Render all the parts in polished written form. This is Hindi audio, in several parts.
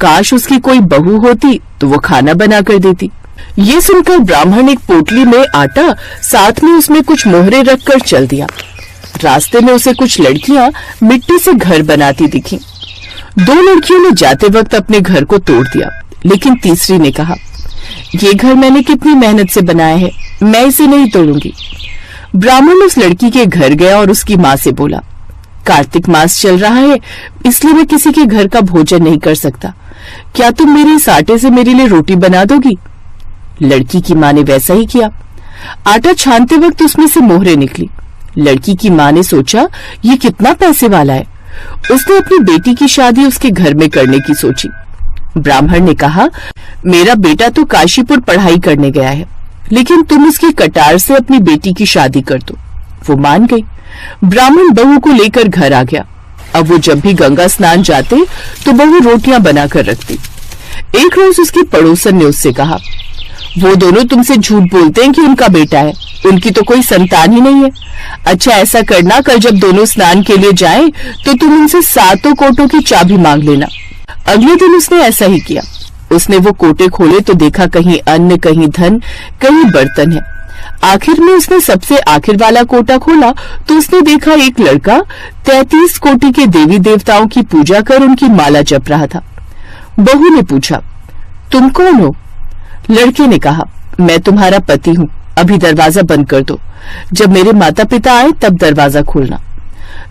काश उसकी कोई बहू होती तो वो खाना बना कर देती। ये सुनकर ब्राह्मण एक पोटली में आटा, साथ में उसमें कुछ मोहरे रखकर चल दिया। रास्ते में उसे कुछ लड़कियां मिट्टी से घर बनाती दिखी। 2 लड़कियों ने जाते वक्त अपने घर को तोड़ दिया, लेकिन तीसरी ने कहा, ये घर मैंने कितनी मेहनत से बनाया है, मैं इसे नहीं तोड़ूंगी। ब्राह्मण उस लड़की के घर गया और उसकी माँ से बोला, कार्तिक मास चल रहा है, इसलिए मैं किसी के घर का भोजन नहीं कर सकता। क्या तुम मेरे इस आटे से मेरे लिए रोटी बना दोगी? लड़की की माँ ने वैसा ही किया। आटा छानते वक्त उसमें से मोहरे निकली। लड़की की माँ ने सोचा, ये कितना पैसे वाला है। उसने अपनी बेटी की शादी उसके घर में करने की सोची। ब्राह्मण ने कहा, मेरा बेटा तो काशीपुर पढ़ाई करने गया है, लेकिन तुम उसकी कटार से अपनी बेटी की शादी कर दो। वो मान गई। ब्राह्मण बहू को लेकर घर आ गया। अब वो जब भी गंगा स्नान जाते तो बहू रोटियां बनाकर रखती। एक रोज उसकी पड़ोसन ने उससे कहा, वो दोनों तुमसे झूठ बोलते हैं कि उनका बेटा है, उनकी तो कोई संतान ही नहीं है। अच्छा ऐसा करना, कल जब दोनों स्नान के लिए जाएं तो तुम उनसे 7 कोटों की चाबी मांग लेना। अगले दिन उसने ऐसा ही किया। उसने वो कोटे खोले तो देखा कहीं अन्न, कहीं धन, कहीं बर्तन है। आखिर में उसने सबसे आखिर वाला कोटा खोला तो उसने देखा एक लड़का 33 कोटि के देवी देवताओं की पूजा कर उनकी माला जप रहा था। बहू ने पूछा, तुम कौन हो? लड़के ने कहा, मैं तुम्हारा पति हूँ, अभी दरवाजा बंद कर दो, जब मेरे माता पिता आए तब दरवाजा खोलना।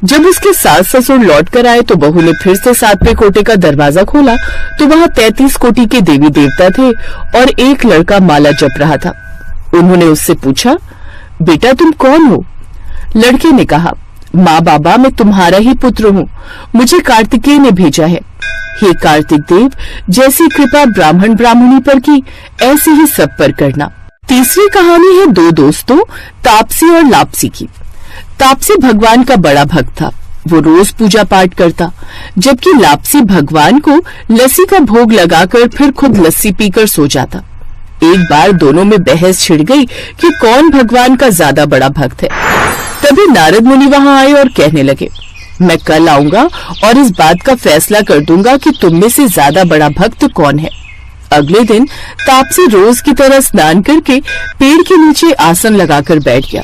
जब उसके सास ससुर लौट कर आए तो बहू ने फिर से 7वें कोटे का दरवाजा खोला तो वहां 33 कोटि के देवी देवता थे और एक लड़का माला जप रहा था। उन्होंने उससे पूछा, बेटा तुम कौन हो? लड़के ने कहा, माँ बाबा मैं तुम्हारा ही पुत्र हूँ, मुझे कार्तिकेय ने भेजा है। हे कार्तिक देव, जैसी कृपा ब्राह्मण ब्राह्मणी पर की, ऐसी ही सब पर करना। तीसरी कहानी है 2 दोस्तों तापसी और लापसी की। तापसी भगवान का बड़ा भक्त था। वो रोज पूजा पाठ करता, जबकि लापसी भगवान को लस्सी का भोग लगाकर फिर खुद लस्सी पीकर सो जाता। एक बार दोनों में बहस छिड़ गई कि कौन भगवान का ज्यादा बड़ा भक्त है। तभी नारद मुनि वहां आए और कहने लगे, मैं कल आऊंगा और इस बात का फैसला कर दूंगा कि तुम में से ज्यादा बड़ा भक्त कौन है। अगले दिन तापसी रोज की तरह स्नान करके पेड़ के नीचे आसन लगाकर बैठ गया।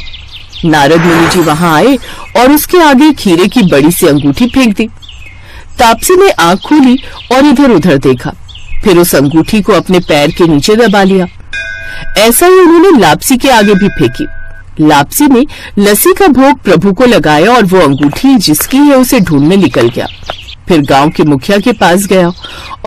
नारद मुनि जी वहां आए और उसके आगे खीरे की बड़ी सी अंगूठी फेंक दी। तापसी ने आंख खोली और इधर उधर देखा, फिर उस अंगूठी को अपने पैर के नीचे दबा लिया। ऐसा ही उन्होंने लापसी के आगे भी फेंकी। लापसी ने लस्सी का भोग प्रभु को लगाया और वो अंगूठी जिसकी है उसे ढूंढने निकल गया। फिर गांव के मुखिया के पास गया